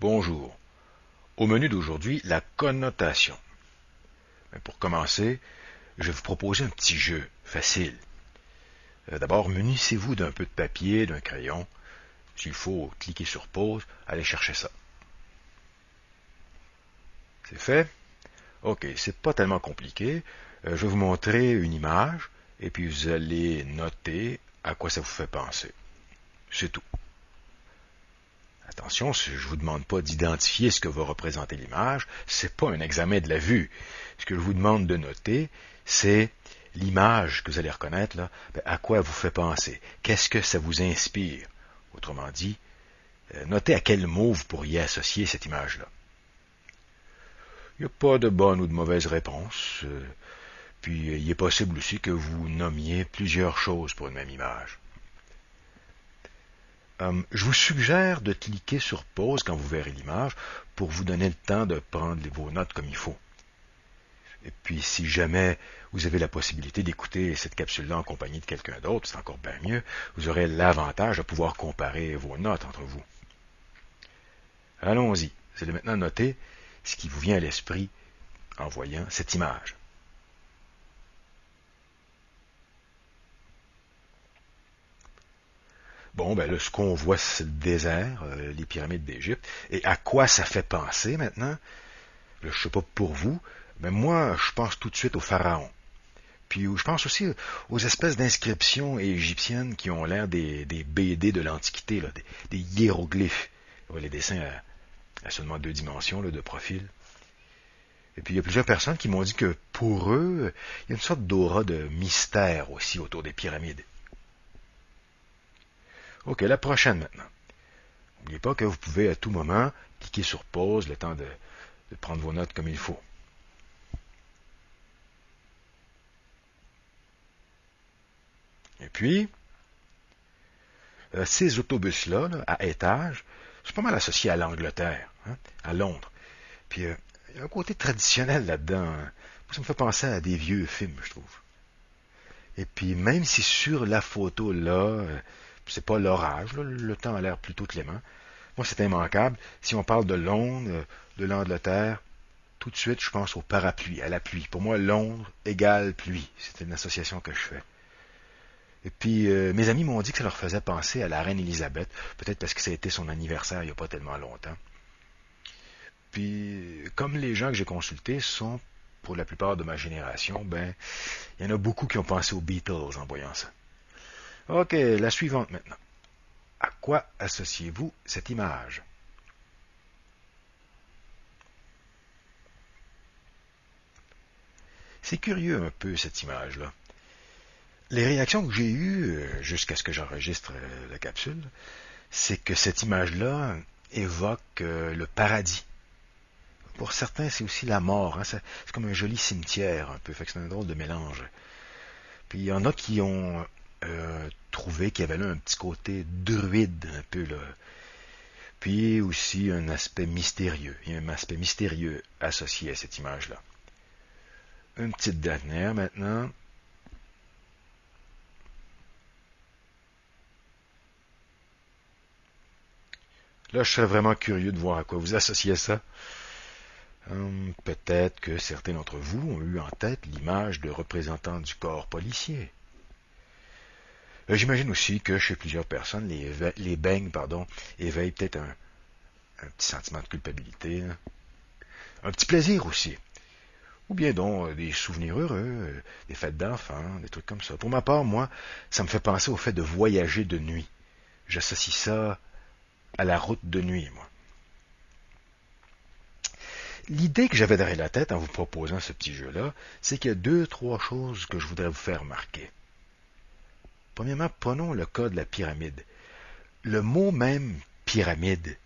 Bonjour. Au menu d'aujourd'hui, la connotation. Pour commencer, je vais vous proposer un petit jeu facile. D'abord, munissez-vous d'un peu de papier, d'un crayon. S'il faut, cliquez sur pause, allez chercher ça. C'est fait? Ok, c'est pas tellement compliqué. Je vais vous montrer une image et puis vous allez noter à quoi ça vous fait penser. C'est tout. Attention, je ne vous demande pas d'identifier ce que va représenter l'image, c'est pas un examen de la vue. Ce que je vous demande de noter, c'est l'image que vous allez reconnaître, là, à quoi elle vous fait penser, qu'est-ce que ça vous inspire. Autrement dit, notez à quel mot vous pourriez associer cette image-là. Il n'y a pas de bonne ou de mauvaise réponse, puis il est possible aussi que vous nommiez plusieurs choses pour une même image. Je vous suggère de cliquer sur pause quand vous verrez l'image pour vous donner le temps de prendre vos notes comme il faut. Et puis, si jamais vous avez la possibilité d'écouter cette capsule-là en compagnie de quelqu'un d'autre, c'est encore bien mieux, vous aurez l'avantage de pouvoir comparer vos notes entre vous. Allons-y. Vous allez maintenant noter ce qui vous vient à l'esprit en voyant cette image. Bon, ben là, ce qu'on voit, c'est le désert, les pyramides d'Égypte. Et à quoi ça fait penser maintenant? Là, je ne sais pas pour vous, mais moi, je pense tout de suite aux pharaons. Puis je pense aussi aux espèces d'inscriptions égyptiennes qui ont l'air des BD de l'Antiquité, là, des hiéroglyphes. Les dessins à seulement 2 dimensions là, de profil. Et puis il y a plusieurs personnes qui m'ont dit que pour eux, il y a une sorte d'aura de mystère aussi autour des pyramides. Ok, la prochaine maintenant. N'oubliez pas que vous pouvez à tout moment cliquer sur pause, le temps de prendre vos notes comme il faut. Et puis, ces autobus-là, là, à étage, c'est pas mal associé à l'Angleterre, hein, à Londres. Puis, il y a un côté traditionnel là-dedans. Hein. Ça me fait penser à des vieux films, je trouve. Et puis, même si sur la photo là, c'est pas l'orage, là, le temps a l'air plutôt clément, moi, c'est immanquable. Si on parle de Londres, de l'Angleterre, tout de suite, je pense au parapluie, à la pluie. Pour moi, Londres égale pluie. C'est une association que je fais. Et puis, mes amis m'ont dit que ça leur faisait penser à la reine Élisabeth, peut-être parce que ça a été son anniversaire il n'y a pas tellement longtemps. Puis, comme les gens que j'ai consultés sont, pour la plupart de ma génération, ben, il y en a beaucoup qui ont pensé aux Beatles en voyant ça. Ok, la suivante maintenant. À quoi associez-vous cette image? C'est curieux un peu cette image-là. Les réactions que j'ai eues jusqu'à ce que j'enregistre la capsule, c'est que cette image-là évoque le paradis. Pour certains, c'est aussi la mort. Hein, c'est comme un joli cimetière un peu. Fait que c'est un drôle de mélange. Puis il y en a qui ont trouvé qu'il y avait là un petit côté druide un peu là. Puis aussi un aspect mystérieux. Il y a un aspect mystérieux associé à cette image-là. Une petite dernière maintenant. Là, je serais vraiment curieux de voir à quoi vous associez ça. Peut-être que certains d'entre vous ont eu en tête l'image de représentants du corps policier. J'imagine aussi que chez plusieurs personnes, les beignes éveillent peut-être un petit sentiment de culpabilité, hein. Un petit plaisir aussi. Ou bien donc des souvenirs heureux, des fêtes d'enfants, des trucs comme ça. Pour ma part, moi, ça me fait penser au fait de voyager de nuit. J'associe ça à la route de nuit, moi. L'idée que j'avais derrière la tête en vous proposant ce petit jeu-là, c'est qu'il y a 2, 3 choses que je voudrais vous faire remarquer. Premièrement, prenons le cas de la pyramide. Le mot même pyramide,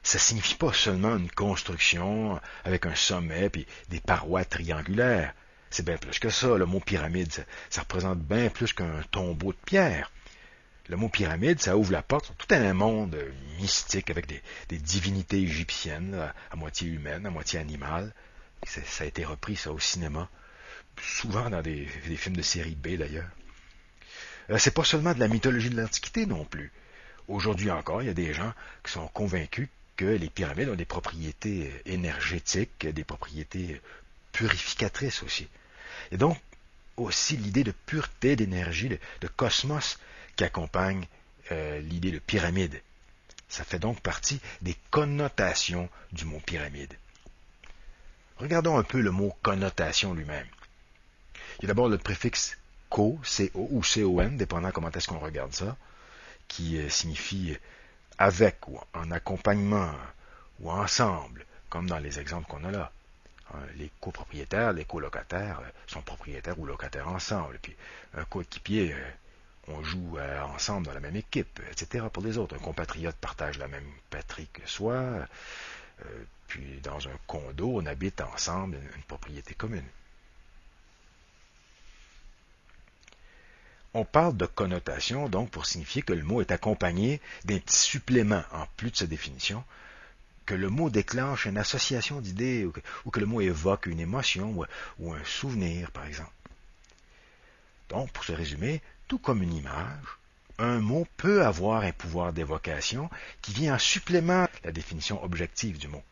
ça signifie pas seulement une construction avec un sommet et des parois triangulaires. C'est bien plus que ça, le mot pyramide. Ça représente bien plus qu'un tombeau de pierre. Le mot pyramide, ça ouvre la porte sur tout un monde mystique avec des divinités égyptiennes, là, à moitié humaines, à moitié animales. Ça a été repris, ça, au cinéma. Souvent dans des films de série B, d'ailleurs. C'est pas seulement de la mythologie de l'Antiquité non plus. Aujourd'hui encore, il y a des gens qui sont convaincus que les pyramides ont des propriétés énergétiques, des propriétés purificatrices aussi. Et donc, aussi l'idée de pureté d'énergie, de cosmos qui accompagne l'idée de pyramide. Ça fait donc partie des connotations du mot pyramide. Regardons un peu le mot connotation lui-même. Il y a d'abord le préfixe co, C-O ou C-O-N, dépendant comment est-ce qu'on regarde ça, qui signifie avec ou en accompagnement ou ensemble, comme dans les exemples qu'on a là. Les copropriétaires, les colocataires sont propriétaires ou locataires ensemble. Puis un coéquipier, on joue ensemble dans la même équipe, etc. pour les autres. Un compatriote partage la même patrie que soi. Puis dans un condo, on habite ensemble une propriété commune. On parle de connotation, donc, pour signifier que le mot est accompagné d'un petit supplément, en plus de sa définition, que le mot déclenche une association d'idées ou que le mot évoque une émotion ou un souvenir, par exemple. Donc, pour se résumer, tout comme une image, un mot peut avoir un pouvoir d'évocation qui vient en supplément de la définition objective du mot.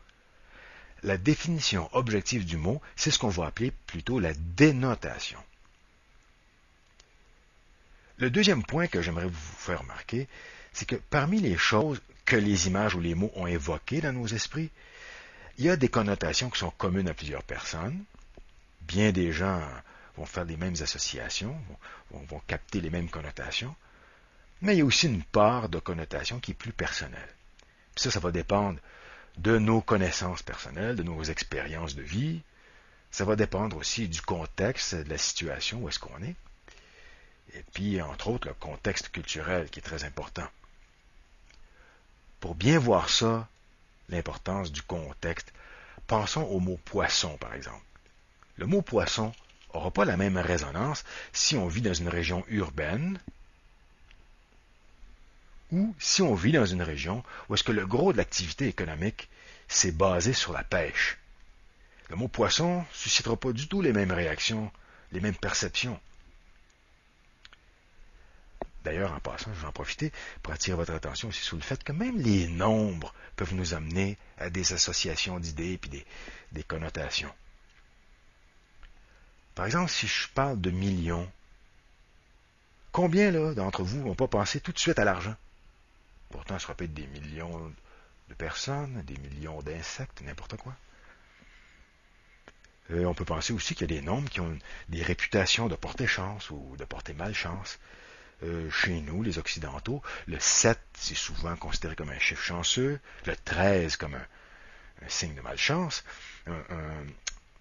La définition objective du mot, c'est ce qu'on va appeler plutôt la dénotation. Le deuxième point que j'aimerais vous faire remarquer, c'est que parmi les choses que les images ou les mots ont évoquées dans nos esprits, il y a des connotations qui sont communes à plusieurs personnes. Bien des gens vont faire les mêmes associations, vont capter les mêmes connotations, mais il y a aussi une part de connotation qui est plus personnelle. Puis ça va dépendre de nos connaissances personnelles, de nos expériences de vie. Ça va dépendre aussi du contexte, de la situation où est-ce qu'on est. Et puis, entre autres, le contexte culturel qui est très important. Pour bien voir ça, l'importance du contexte, pensons au mot poisson, par exemple. Le mot poisson n'aura pas la même résonance si on vit dans une région urbaine ou si on vit dans une région où est-ce que le gros de l'activité économique s'est basé sur la pêche. Le mot poisson ne suscitera pas du tout les mêmes réactions, les mêmes perceptions. D'ailleurs, en passant, je vais en profiter pour attirer votre attention aussi sur le fait que même les nombres peuvent nous amener à des associations d'idées et des connotations. Par exemple, si je parle de millions, combien là d'entre vous vont pas penser tout de suite à l'argent? Pourtant, ça peut être des millions de personnes, des millions d'insectes, n'importe quoi. On peut penser aussi qu'il y a des nombres qui ont des réputations de porter chance ou de porter malchance. Chez nous, les Occidentaux, le 7, c'est souvent considéré comme un chiffre chanceux, le 13 comme un signe de malchance,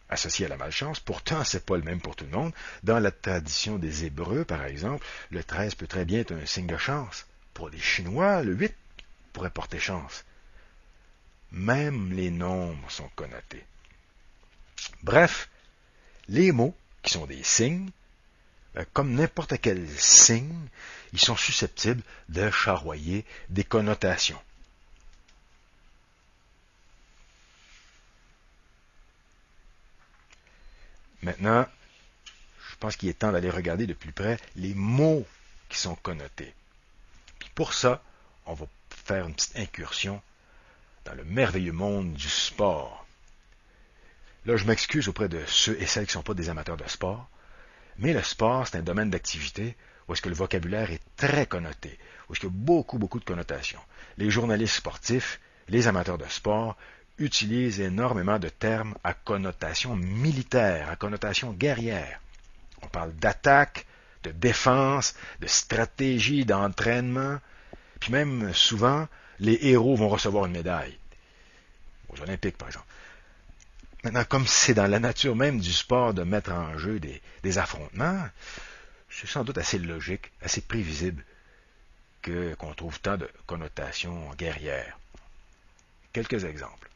associé à la malchance. Pourtant, c'est pas le même pour tout le monde. Dans la tradition des Hébreux, par exemple, le 13 peut très bien être un signe de chance. Pour les Chinois, le 8 pourrait porter chance. Même les nombres sont connotés. Bref, les mots, qui sont des signes, comme n'importe quel signe, ils sont susceptibles de charroyer des connotations. Maintenant, je pense qu'il est temps d'aller regarder de plus près les mots qui sont connotés. Puis pour ça, on va faire une petite incursion dans le merveilleux monde du sport. Là, je m'excuse auprès de ceux et celles qui ne sont pas des amateurs de sport, mais le sport, c'est un domaine d'activité où est-ce que le vocabulaire est très connoté, où est-ce qu'il y a beaucoup de connotations. Les journalistes sportifs, les amateurs de sport, utilisent énormément de termes à connotation militaire, à connotation guerrière. On parle d'attaque, de défense, de stratégie, d'entraînement, puis même souvent, les héros vont recevoir une médaille. Aux Olympiques, par exemple. Maintenant, comme c'est dans la nature même du sport de mettre en jeu des affrontements, c'est sans doute assez logique, assez prévisible qu'on trouve tant de connotations guerrières. Quelques exemples.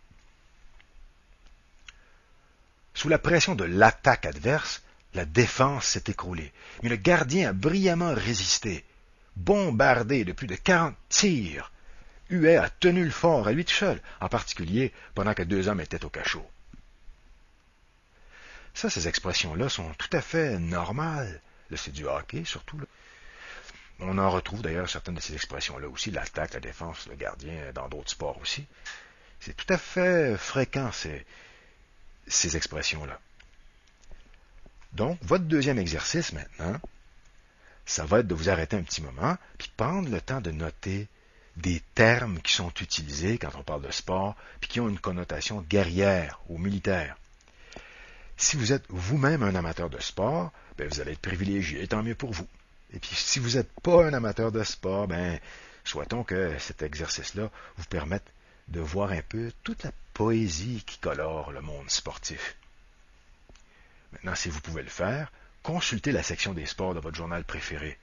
Sous la pression de l'attaque adverse, la défense s'est écroulée, mais le gardien a brillamment résisté. Bombardé de plus de 40 tirs, Huet a tenu le fort à lui tout seul, en particulier pendant que 2 hommes étaient au cachot. Ça, ces expressions-là sont tout à fait normales. Là, c'est du hockey, surtout. Là. On en retrouve d'ailleurs certaines de ces expressions-là aussi, l'attaque, la défense, le gardien, dans d'autres sports aussi. C'est tout à fait fréquent, ces expressions-là. Donc, votre deuxième exercice maintenant, ça va être de vous arrêter un petit moment, puis prendre le temps de noter des termes qui sont utilisés quand on parle de sport, puis qui ont une connotation guerrière ou militaire. Si vous êtes vous-même un amateur de sport, ben vous allez être privilégié, tant mieux pour vous. Et puis si vous n'êtes pas un amateur de sport, ben souhaitons que cet exercice-là vous permette de voir un peu toute la poésie qui colore le monde sportif. Maintenant, si vous pouvez le faire, consultez la section des sports de votre journal préféré.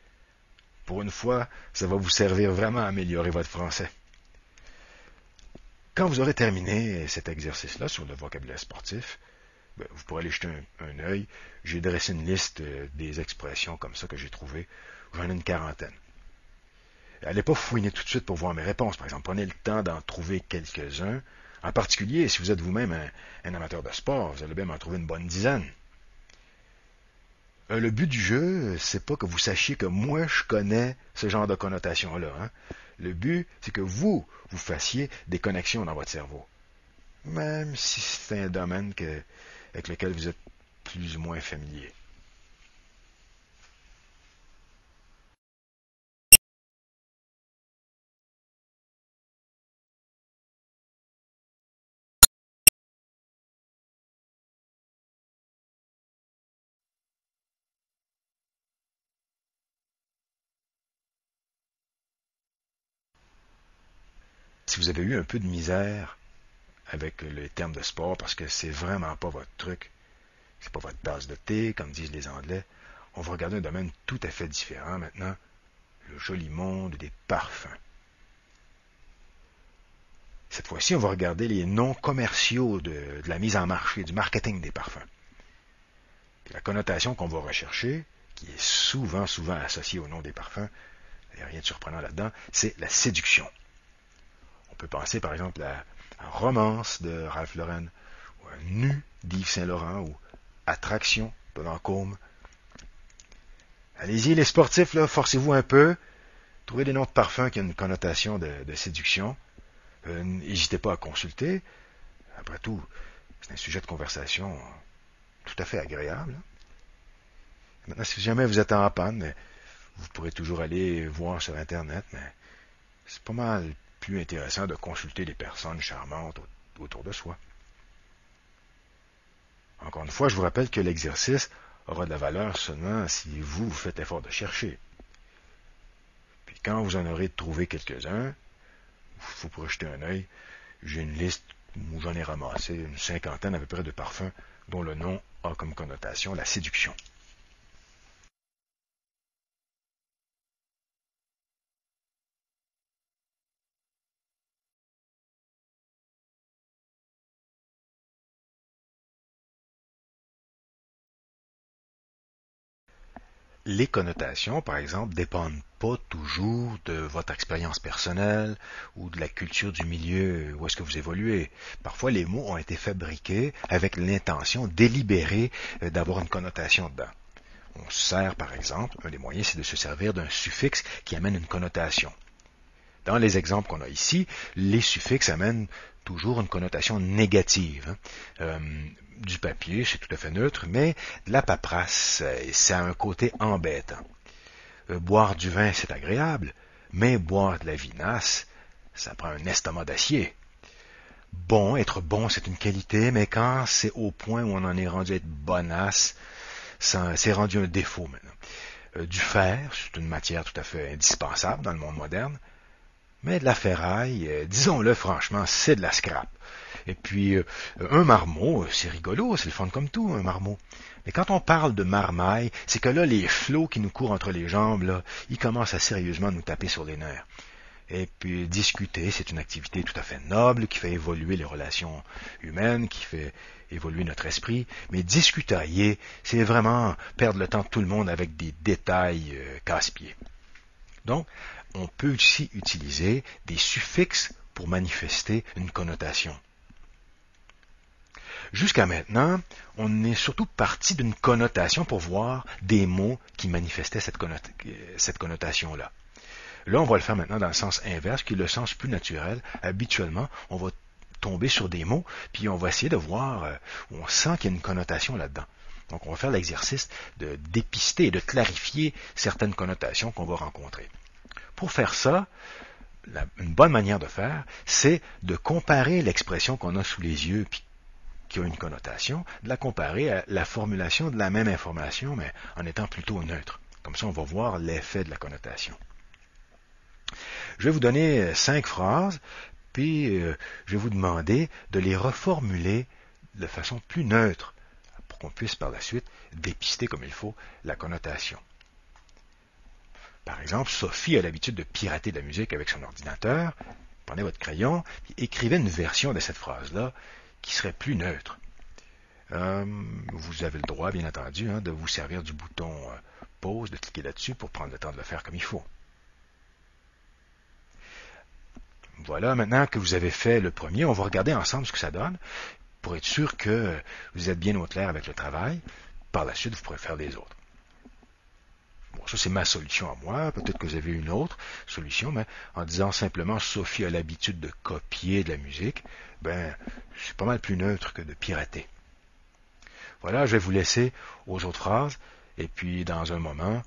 Pour une fois, ça va vous servir vraiment à améliorer votre français. Quand vous aurez terminé cet exercice-là sur le vocabulaire sportif, vous pourrez aller jeter un œil. J'ai dressé une liste des expressions comme ça que j'ai trouvées. J'en ai une quarantaine. Allez pas fouiner tout de suite pour voir mes réponses. Par exemple, prenez le temps d'en trouver quelques-uns. En particulier, si vous êtes vous-même un amateur de sport, vous allez bien m'en trouver une bonne dizaine. Le but du jeu, c'est pas que vous sachiez que moi, je connais ce genre de connotation-là. Hein. Le but, c'est que vous fassiez des connexions dans votre cerveau. Même si c'est un domaine avec lequel vous êtes plus ou moins familier. Si vous avez eu un peu de misère avec les termes de sport parce que c'est vraiment pas votre truc, c'est pas votre tasse de thé, comme disent les Anglais, on va regarder un domaine tout à fait différent maintenant, le joli monde des parfums. Cette fois-ci, on va regarder les noms commerciaux de la mise en marché, du marketing des parfums. Puis la connotation qu'on va rechercher, qui est souvent associée au nom des parfums, il n'y a rien de surprenant là-dedans, c'est la séduction. On peut penser par exemple à Romance de Ralph Lauren, ou à Nu d'Yves Saint-Laurent, ou Attraction de Lancôme. Allez-y les sportifs, là, forcez-vous un peu, trouvez des noms de parfums qui ont une connotation de séduction. N'hésitez pas à consulter. Après tout, c'est un sujet de conversation tout à fait agréable. Maintenant, si jamais vous êtes en panne, vous pourrez toujours aller voir sur Internet, mais c'est pas mal plus intéressant de consulter des personnes charmantes autour de soi. Encore une fois, je vous rappelle que l'exercice aura de la valeur seulement si vous faites l'effort de chercher. Puis quand vous en aurez trouvé quelques-uns, vous pourrez jeter un œil. J'ai une liste où j'en ai ramassé une cinquantaine à peu près de parfums dont le nom a comme connotation la séduction. Les connotations, par exemple, dépendent pas toujours de votre expérience personnelle ou de la culture du milieu où est-ce que vous évoluez. Parfois, les mots ont été fabriqués avec l'intention délibérée d'avoir une connotation dedans. On se sert, par exemple, un des moyens, c'est de se servir d'un suffixe qui amène une connotation. Dans les exemples qu'on a ici, les suffixes amènent toujours une connotation négative. Du papier, c'est tout à fait neutre, mais de la paperasse, ça a un côté embêtant. Boire du vin, c'est agréable, mais boire de la vinasse, ça prend un estomac d'acier. Bon, être bon, c'est une qualité, mais quand c'est au point où on en est rendu à être bonasse, c'est rendu un défaut maintenant. Du fer, c'est une matière tout à fait indispensable dans le monde moderne, mais de la ferraille, disons-le franchement, c'est de la scrap. Et puis, un marmot, c'est rigolo, c'est le fun comme tout, un marmot. Mais quand on parle de marmaille, c'est que là, les flots qui nous courent entre les jambes, là, ils commencent à sérieusement nous taper sur les nerfs. Et puis, discuter, c'est une activité tout à fait noble, qui fait évoluer les relations humaines, qui fait évoluer notre esprit. Mais discutailler, c'est vraiment perdre le temps de tout le monde avec des détails casse-pieds. Donc, on peut aussi utiliser des suffixes pour manifester une connotation. Jusqu'à maintenant, on est surtout parti d'une connotation pour voir des mots qui manifestaient cette connotation-là. Là, on va le faire maintenant dans le sens inverse, qui est le sens plus naturel. Habituellement, on va tomber sur des mots, puis on va essayer de voir où on sent qu'il y a une connotation là-dedans. Donc, on va faire l'exercice de dépister et de clarifier certaines connotations qu'on va rencontrer. Pour faire ça, une bonne manière de faire, c'est de comparer l'expression qu'on a sous les yeux, puis qui a une connotation, de la comparer à la formulation de la même information, mais en étant plutôt neutre. Comme ça, on va voir l'effet de la connotation. Je vais vous donner 5 phrases, puis je vais vous demander de les reformuler de façon plus neutre, pour qu'on puisse par la suite dépister comme il faut la connotation. Par exemple, Sophie a l'habitude de pirater de la musique avec son ordinateur. Prenez votre crayon, puis écrivez une version de cette phrase-là qui serait plus neutre. Vous avez le droit, bien entendu, de vous servir du bouton pause, de cliquer là-dessus pour prendre le temps de le faire comme il faut. Voilà, maintenant que vous avez fait le premier, on va regarder ensemble ce que ça donne pour être sûr que vous êtes bien au clair avec le travail. Par la suite, vous pourrez faire les autres. Bon, ça c'est ma solution à moi. Peut-être que vous avez une autre solution, mais en disant simplement Sophie a l'habitude de copier de la musique, c'est pas mal plus neutre que de pirater. Voilà, je vais vous laisser aux autres phrases, et puis dans un moment,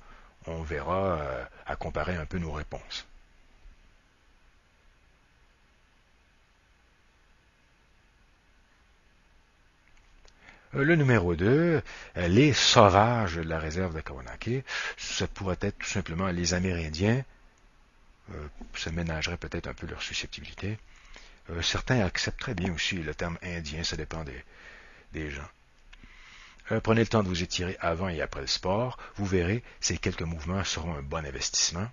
on verra à comparer un peu nos réponses. Le numéro 2, les sauvages de la réserve de Kawanake, ça pourrait être tout simplement les Amérindiens, ça ménagerait peut-être un peu leur susceptibilité. Certains accepteraient bien aussi le terme indien, ça dépend des gens. Prenez le temps de vous étirer avant et après le sport. Vous verrez, ces quelques mouvements seront un bon investissement.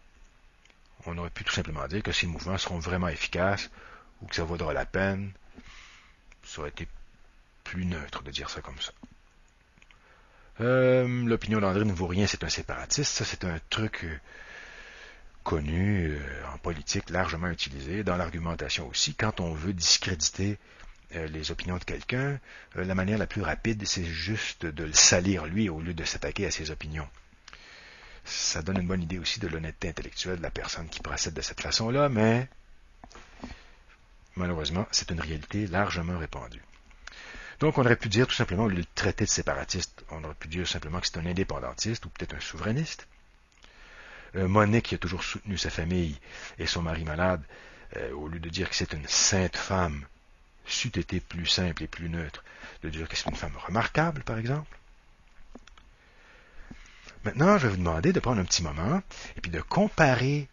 On aurait pu tout simplement dire que ces mouvements seront vraiment efficaces ou que ça vaudra la peine. Ça aurait été plus neutre de dire ça comme ça. L'opinion d'André ne vaut rien, c'est un séparatiste. Ça, c'est un truc connu en politique, largement utilisé, dans l'argumentation aussi. Quand on veut discréditer les opinions de quelqu'un, la manière la plus rapide, c'est juste de le salir lui au lieu de s'attaquer à ses opinions. Ça donne une bonne idée aussi de l'honnêteté intellectuelle de la personne qui procède de cette façon-là, mais malheureusement, c'est une réalité largement répandue. Donc, on aurait pu dire tout simplement, au lieu de traiter de séparatiste, on aurait pu dire simplement que c'est un indépendantiste ou peut-être un souverainiste. Monique, qui a toujours soutenu sa famille et son mari malade, au lieu de dire que c'est une sainte femme, c'eût été plus simple et plus neutre de dire que c'est une femme remarquable, par exemple. Maintenant, je vais vous demander de prendre un petit moment et puis de comparer,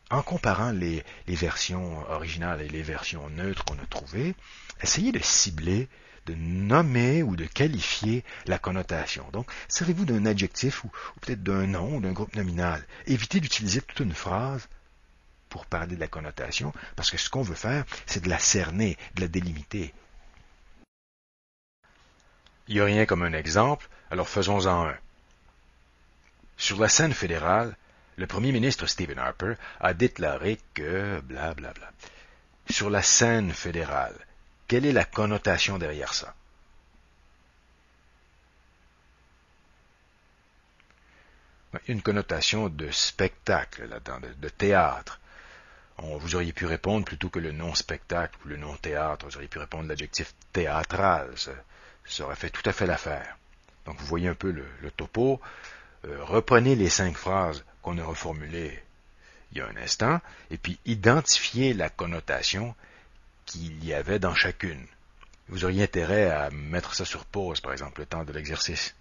en comparant les versions originales et les versions neutres qu'on a trouvées, essayez de cibler, de nommer ou de qualifier la connotation. Donc, servez-vous d'un adjectif ou peut-être d'un nom ou d'un groupe nominal. Évitez d'utiliser toute une phrase pour parler de la connotation, parce que ce qu'on veut faire, c'est de la cerner, de la délimiter. Il n'y a rien comme un exemple, alors faisons-en un. Sur la scène fédérale, le premier ministre Stephen Harper a déclaré que blablabla. Sur la scène fédérale, quelle est la connotation derrière ça? Il y a une connotation de spectacle là-dedans, de théâtre. Vous auriez pu répondre plutôt que le non-spectacle ou le non-théâtre, vous auriez pu répondre l'adjectif théâtral. Ça aurait fait tout à fait l'affaire. Donc vous voyez un peu le topo. Reprenez les 5 phrases qu'on a reformulées il y a un instant, et puis identifiez la connotation qu'il y avait dans chacune. Vous auriez intérêt à mettre ça sur pause, par exemple, le temps de l'exercice.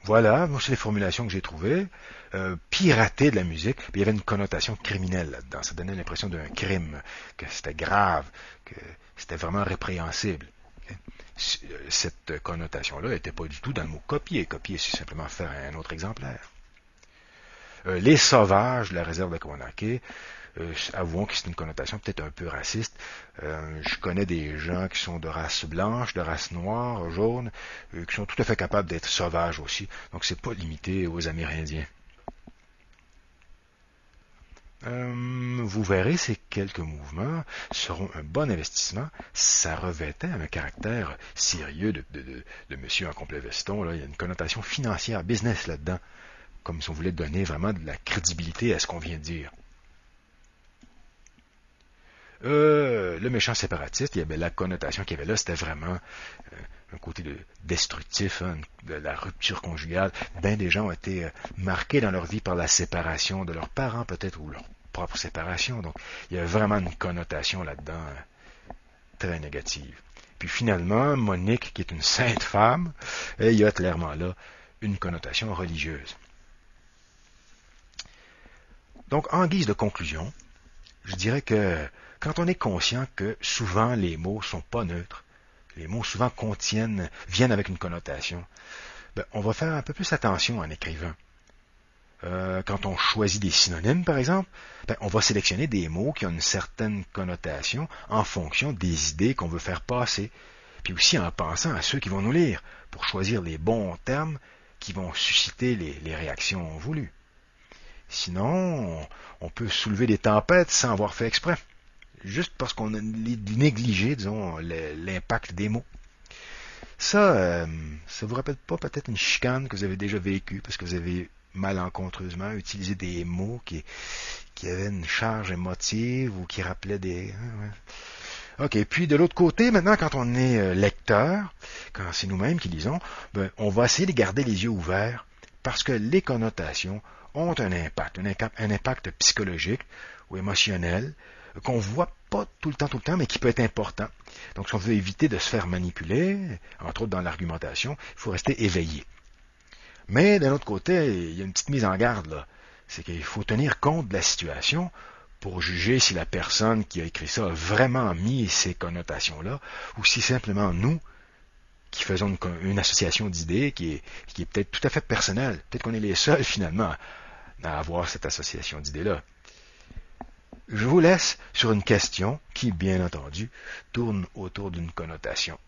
Voilà, c'est les formulations que j'ai trouvées. Pirater de la musique, il y avait une connotation criminelle là-dedans. Ça donnait l'impression d'un crime, que c'était grave, que c'était vraiment répréhensible. Cette connotation-là n'était pas du tout dans le mot copier. Copier, c'est simplement faire un autre exemplaire. Les sauvages de la réserve de Kawanake, avouons que c'est une connotation peut-être un peu raciste. Je connais des gens qui sont de race blanche, de race noire, jaune, qui sont tout à fait capables d'être sauvages aussi. Donc c'est pas limité aux Amérindiens. Vous verrez, ces quelques mouvements seront un bon investissement. Ça revêtait un caractère sérieux de monsieur en complet veston. Là. Il y a une connotation financière, business là-dedans, comme si on voulait donner vraiment de la crédibilité à ce qu'on vient de dire. Le méchant séparatiste, il y avait la connotation qu'il y avait là, c'était vraiment un côté destructif, hein, de la rupture conjugale. Bien des gens ont été marqués dans leur vie par la séparation de leurs parents peut-être, ou leur propre séparation. Donc, il y a vraiment une connotation là-dedans très négative. Puis finalement, Monique, qui est une sainte femme, il y a clairement là une connotation religieuse. Donc, en guise de conclusion, je dirais que quand on est conscient que souvent les mots sont pas neutres, les mots souvent viennent avec une connotation, ben, on va faire un peu plus attention en écrivant. Quand on choisit des synonymes, par exemple, ben, on va sélectionner des mots qui ont une certaine connotation en fonction des idées qu'on veut faire passer, puis aussi en pensant à ceux qui vont nous lire, pour choisir les bons termes qui vont susciter les réactions voulues. Sinon, on peut soulever des tempêtes sans avoir fait exprès, juste parce qu'on a négligé, disons, l'impact des mots. Ça vous rappelle pas peut-être une chicane que vous avez déjà vécue parce que vous avez malencontreusement utilisé des mots qui avaient une charge émotive ou qui rappelaient des... OK, puis de l'autre côté, maintenant, quand on est lecteur, quand c'est nous-mêmes qui lisons, ben, on va essayer de garder les yeux ouverts parce que les connotations ont un impact psychologique ou émotionnel qu'on voit pas tout le temps, mais qui peut être important. Donc, si on veut éviter de se faire manipuler, entre autres dans l'argumentation, il faut rester éveillé. Mais d'un autre côté, il y a une petite mise en garde, là. C'est qu'il faut tenir compte de la situation pour juger si la personne qui a écrit ça a vraiment mis ces connotations-là, ou si simplement nous, qui faisons une association d'idées qui est peut-être tout à fait personnelle. Peut-être qu'on est les seuls, finalement, à avoir cette association d'idées-là. Je vous laisse sur une question qui, bien entendu, tourne autour d'une connotation.